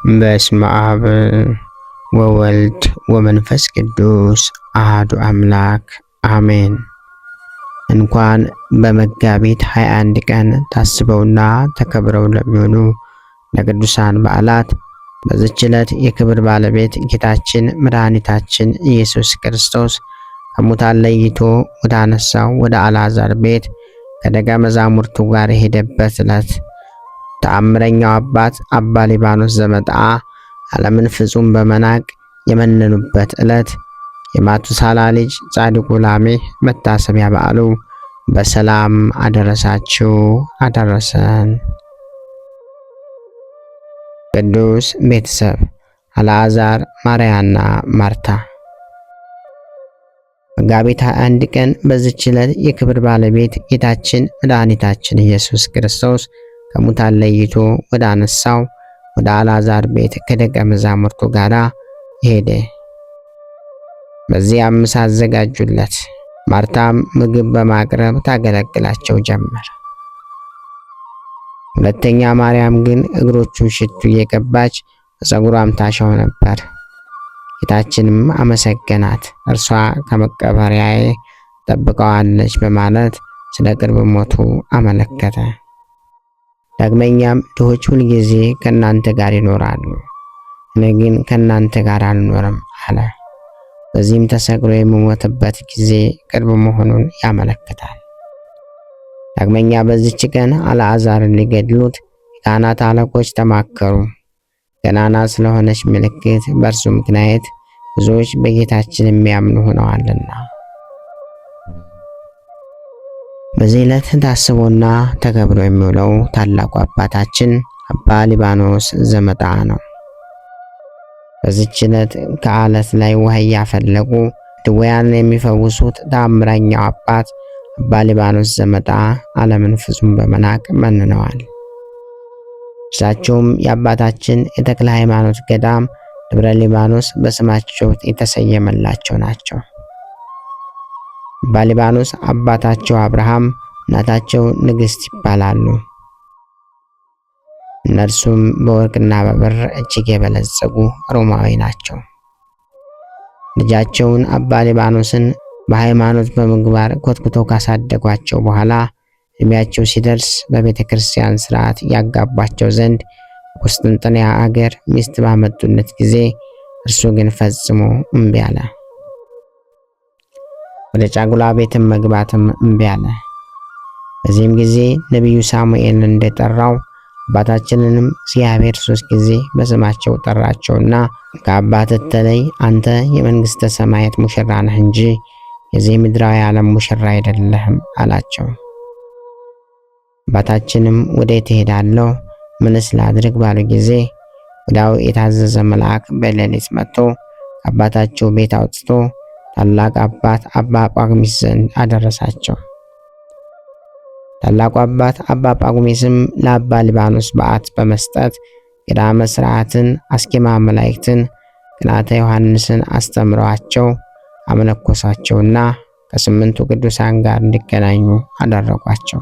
በስመ አብ ወወልድ ወመንፈስ ቅዱስ አሐዱ አምላክ አሜን። እንኳን በመጋቢት 21 ቀን ታስበውና ተከብረው ለሚሆኑ ለቅዱሳን በዓላት በዚች ዕለት የክብር ባለቤት ጌታችን መድኃኒታችን ኢየሱስ ክርስቶስ ከሙታን ለይቶ ወደ አነሳው ወደ አልዓዛር ቤት ከደቀ መዛሙርቱ ጋር የሄደበት ዕለት፣ ተአምረኛው አባት አባ ሊባኖስ ዘመጥዓ ዓለምን ፍጹም በመናቅ የመነኑበት ዕለት፣ የማቱሳላ ልጅ ጻድቁ ላሜህ መታሰቢያ በዓሉ በሰላም አደረሳችሁ አደረሰን። ቅዱስ ቤተሰብ አልዓዛር፣ ማርያና ማርታ። መጋቢት 21 ቀን በዚች ዕለት የክብር ባለቤት ጌታችን መድኃኒታችን ኢየሱስ ክርስቶስ ከሙታን ለይቶ ወደ አነሳው ወደ አልዓዛር ቤት ከደቀ መዛሙርቱ ጋር ሄደ። በዚያም ምሳ አዘጋጁለት። ማርታም ምግብ በማቅረብ ታገለግላቸው ጀመር። ሁለተኛ ማርያም ግን እግሮቹን ሽቱ እየቀባች በፀጉሯም ታሻው ነበር። ጌታችንም አመሰገናት። እርሷ ከመቀበሪያዬ ጠብቀዋለች በማለት ስለ ቅርብ ሞቱ አመለከተ። ዳግመኛም ድሆች ሁልጊዜ ከእናንተ ጋር ይኖራሉ፣ እኔ ግን ከእናንተ ጋር አልኖርም አለ። በዚህም ተሰቅሎ የሚሞትበት ጊዜ ቅርብ መሆኑን ያመለክታል። ዳግመኛ በዚች ቀን አልዓዛርን ሊገድሉት የካህናት አለቆች ተማከሩ። ገናና ስለሆነች ምልክት በእርሱ ምክንያት ብዙዎች በጌታችን የሚያምኑ ሆነዋልና። በዚህ ዕለት ታስቦና ተከብሮ የሚውለው ታላቁ አባታችን አባ ሊባኖስ ዘመጥዓ ነው። በዚች ዕለት ከዓለት ላይ ውሃ እያፈለቁ ድውያንን የሚፈውሱት ተአምረኛው አባት አባ ሊባኖስ ዘመጥዓ ዓለምን ፍጹም በመናቅ መንነዋል። እርሳቸውም የአባታችን የተክለ ሃይማኖት ገዳም ደብረ ሊባኖስ በስማቸው የተሰየመላቸው ናቸው። አባ ሊባኖስ አባታቸው አብርሃም፣ እናታቸው ንግሥት ይባላሉ። እነርሱም በወርቅና በብር እጅግ የበለጸጉ ሮማዊ ናቸው። ልጃቸውን አባ ሊባኖስን በሃይማኖት በምግባር ኮትኩተው ካሳደጓቸው በኋላ እድሜያቸው ሲደርስ በቤተ ክርስቲያን ሥርዓት ያጋቧቸው ዘንድ ቁስጥንጥንያ አገር ሚስት ባመጡለት ጊዜ እርሱ ግን ፈጽሞ እምቢ አለ። ወደ ጫጉላ ቤትም መግባትም እምቢ አለ። በዚህም ጊዜ ነቢዩ ሳሙኤልን እንደጠራው አባታችንንም እግዚአብሔር 3 ጊዜ በስማቸው ጠራቸውና ከአባትህ ተለይ፣ አንተ የመንግሥተ ሰማያት ሙሽራ ነህ እንጂ የዚህ ምድራዊ ዓለም ሙሽራ አይደለህም አላቸው። አባታችንም ወዴት እሄዳለሁ? ምንስ ላድርግ ባሉ ጊዜ ወዲያው የታዘዘ መልአክ በሌሊት መጥቶ ከአባታቸው ቤት አውጥቶ ታላቅ አባት አባ ጳኩሚስ ዘንድ አደረሳቸው። ታላቁ አባት አባ ጳኩሚስም ለአባ ሊባኖስ በዓት በመስጠት ገዳመ ሥርዓትን፣ አስኬማ መላእክትን፣ ቅንዓተ ዮሐንስን አስተምረዋቸው አመነኮሳቸውና ከ8ቱ ቅዱሳን ጋር እንዲገናኙ አደረጓቸው።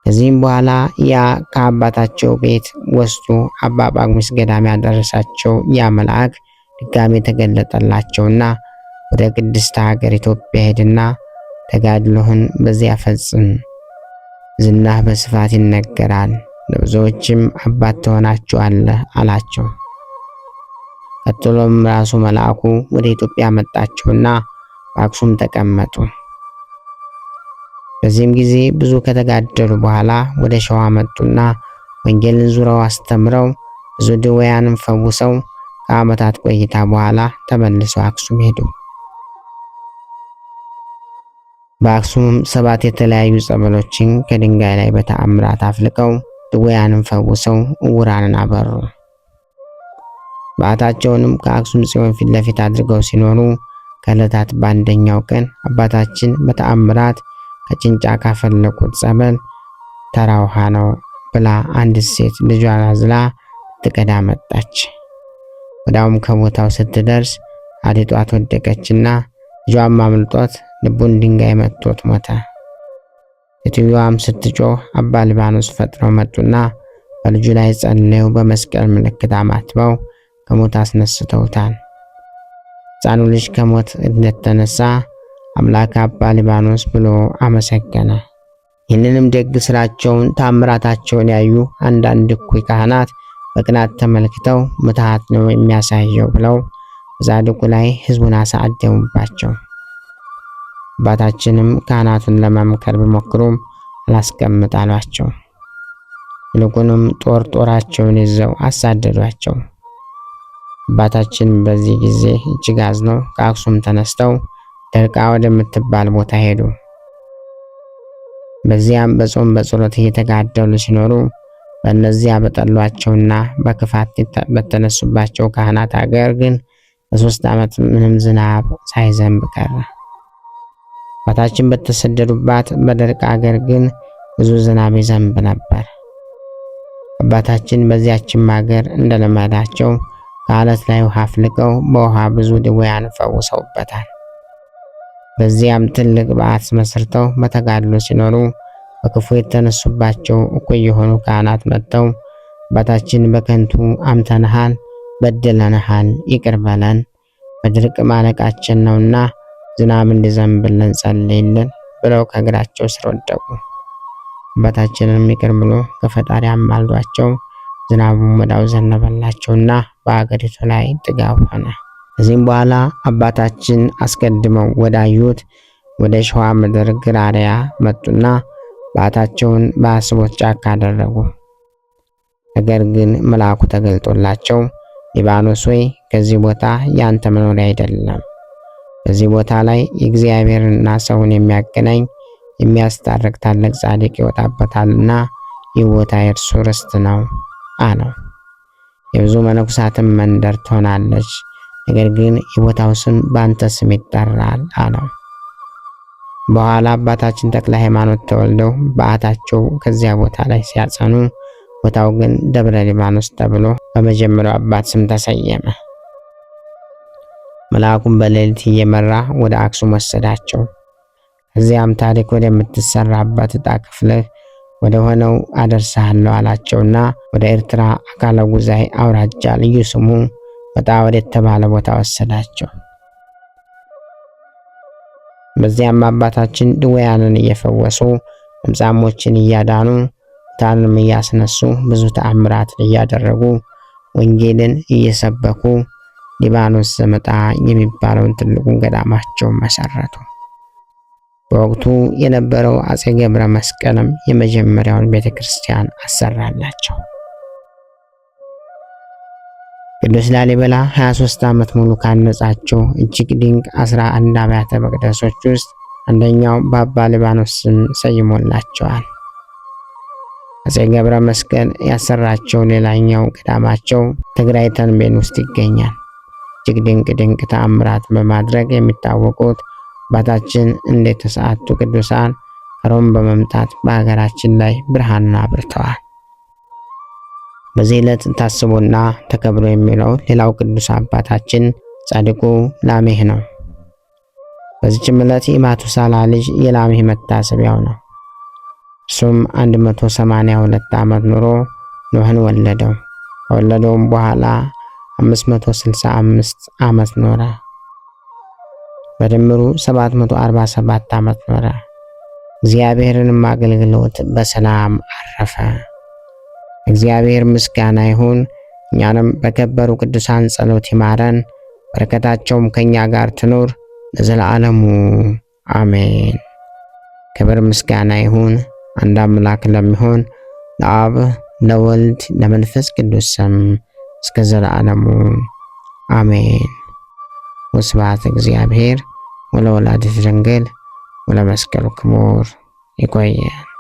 ከዚህም በኋላ ያ ከአባታቸው ቤት ወስዶ አባ ጳኩሚስ ገዳም ያደረሳቸው ያ መልአክ ድጋሜ ተገለጠላቸውና ወደ ቅድስት ሀገር ኢትዮጵያ ሄድና ተጋድሎህን በዚያ ፈጽም፣ ዝናህ በስፋት ይነገራል፣ ለብዙዎችም አባት ትሆናቸዋለህ አላቸው። ቀጥሎም ራሱ መልአኩ ወደ ኢትዮጵያ መጣቸውና በአክሱም ተቀመጡ። በዚህም ጊዜ ብዙ ከተጋደሉ በኋላ ወደ ሸዋ መጡና ወንጌልን ዙረው አስተምረው ብዙ ድውያንን ፈውሰው ከዓመታት ቆይታ በኋላ ተመልሰው አክሱም ሄዱ። በአክሱምም 7 የተለያዩ ጸበሎችን ከድንጋይ ላይ በተአምራት አፍልቀው ድውያንን ፈውሰው ዕውራንን አበሩ። በዓታቸውንም ከአክሱም ጽዮን ፊት ለፊት አድርገው ሲኖሩ ከዕለታት በአንደኛው ቀን አባታችን በተአምራት ከጭንጫ ካፈለቁት ጸበል ተራ ውሃ ነው ብላ አንዲት ሴት ልጇን አዝላ ትቀዳ መጣች። ወዲያውም ከቦታው ስትደርስ አዲጧት ወደቀችና ልጇም አምልጦት ልቡን ድንጋይ መቶት ሞተ። ሴትዮዋም ስትጮህ አባ ሊባኖስ ፈጥነው መጡና በልጁ ላይ ጸልየው በመስቀል ምልክት አማትበው ከሞት አስነስተውታል። ሕፃኑ ልጅ ከሞት እንደተነሳ አምላክ አባ ሊባኖስ ብሎ አመሰገነ። ይህንንም ደግ ስራቸውን ታምራታቸውን ያዩ አንዳንድ እኩይ ካህናት በቅናት ተመልክተው ምትሃት ነው የሚያሳየው ብለው በጻድቁ ላይ ሕዝቡን አሳደሙባቸው። አባታችንም ካህናቱን ለመምከር ቢሞክሩም አላስቀምጥ አሏቸው። ይልቁንም ጦራቸውን ይዘው አሳደዷቸው። አባታችን በዚህ ጊዜ እጅግ አዝነው ከአክሱም ተነስተው ደርቃ ወደምትባል ቦታ ሄዱ። በዚያም በጾም በጸሎት እየተጋደሉ ሲኖሩ በእነዚያ በጠሏቸውና በክፋት በተነሱባቸው ካህናት ሀገር ግን ለ3 ዓመት ምንም ዝናብ ሳይዘንብ ቀረ። አባታችን በተሰደዱባት በደርቅ ሀገር ግን ብዙ ዝናብ ይዘንብ ነበር። አባታችን በዚያችም ሀገር እንደለመዳቸው ከአለት ላይ ውሃ አፍልቀው በውሃ ብዙ ድውያን ፈውሰውበታል። በዚያም ትልቅ በዓት መስርተው በተጋድሎ ሲኖሩ በክፉ የተነሱባቸው እኩይ የሆኑ ካህናት መጥተው አባታችን በከንቱ አምተንሃል፣ በድለንሃል፣ ይቅር በለን፣ በድርቅ ማለቃችን ነውና ዝናብ እንዲዘንብልን ጸልይልን ብለው ከእግራቸው ስር ወደቁ። አባታችንም ይቅር ብሎ ከፈጣሪ አማልዷቸው ዝናቡም ወዲያው ዘነበላቸውና በአገሪቱ ላይ ጥጋብ ሆነ። ከዚህም በኋላ አባታችን አስቀድመው ወዳዩት ወደ ሸዋ ምድር ግራሪያ መጡና በዓታቸውን በአስቦት ጫካ አደረጉ። ነገር ግን መልአኩ ተገልጦላቸው ሊባኖስ ሆይ ከዚህ ቦታ ያንተ መኖሪያ አይደለም፣ በዚህ ቦታ ላይ የእግዚአብሔርና ሰውን የሚያገናኝ የሚያስታርቅ ታላቅ ጻድቅ ይወጣበታልና ይህ ቦታ የእርሱ ርስት ነው አለው። የብዙ መነኩሳትም መንደር ትሆናለች፣ ነገር ግን የቦታው ስም በአንተ ስም ይጠራል አለው። በኋላ አባታችን ተክለ ሃይማኖት ተወልደው በዓታቸው ከዚያ ቦታ ላይ ሲያጸኑ ቦታው ግን ደብረ ሊባኖስ ተብሎ በመጀመሪያው አባት ስም ተሰየመ። መልአኩም በሌሊት እየመራ ወደ አክሱም ወሰዳቸው። እዚያም ታሪክ ወደምትሰራበት ዕጣ ክፍልህ ወደ ሆነው አደርሳለሁ አላቸውና ወደ ኤርትራ አካለ ጉዛይ አውራጃ ልዩ ስሙ ወጣ ወደ ተባለ ቦታ ወሰዳቸው። በዚያም አባታችን ድውያንን እየፈወሱ ለምጻሞችን እያዳኑ ሙታንን እያስነሱ ብዙ ተአምራትን እያደረጉ ወንጌልን እየሰበኩ ሊባኖስ ዘመጣ የሚባለውን ትልቁን ገዳማቸውን መሰረቱ። በወቅቱ የነበረው አጼ ገብረ መስቀልም የመጀመሪያውን ቤተክርስቲያን አሰራላቸው። ቅዱስ ላሊበላ 23 ዓመት ሙሉ ካነጻቸው እጅግ ድንቅ 11 አብያተ መቅደሶች ውስጥ አንደኛው በአባ ሊባኖስ ስም ሰይሞላቸዋል። አጼ ገብረ መስቀል ያሰራቸው ሌላኛው ገዳማቸው ትግራይ ተንቤን ውስጥ ይገኛል። እጅግ ድንቅ ተአምራት በማድረግ የሚታወቁት አባታችን እንደ ተሰዓቱ ቅዱሳን ከሮም በመምጣት በሀገራችን ላይ ብርሃንን አብርተዋል። በዚህ ዕለት ታስቦና ተከብሮ የሚለው ሌላው ቅዱስ አባታችን ጻድቁ ላሜህ ነው። በዚህም ዕለት የማቱሳላ ልጅ የላሜህ መታሰቢያው ነው። እሱም 182 ዓመት ኑሮ ኖህን ወለደው። ከወለደውም በኋላ 565 ዓመት ኖረ። በድምሩ 747 ዓመት ኖረ። እግዚአብሔርንም አገልግሎት በሰላም አረፈ። እግዚአብሔር ምስጋና ይሁን። እኛንም በከበሩ ቅዱሳን ጸሎት ይማረን፣ በረከታቸውም ከኛ ጋር ትኖር ለዘላለሙ አሜን። ክብር ምስጋና ይሁን አንድ አምላክ ለሚሆን ለአብ ለወልድ ለመንፈስ ቅዱስ ስም እስከ ዘላለሙ አሜን። ወስብሐት እግዚአብሔር ወለወላዲቱ ድንግል ወለመስቀሉ ክቡር። ይቆየን።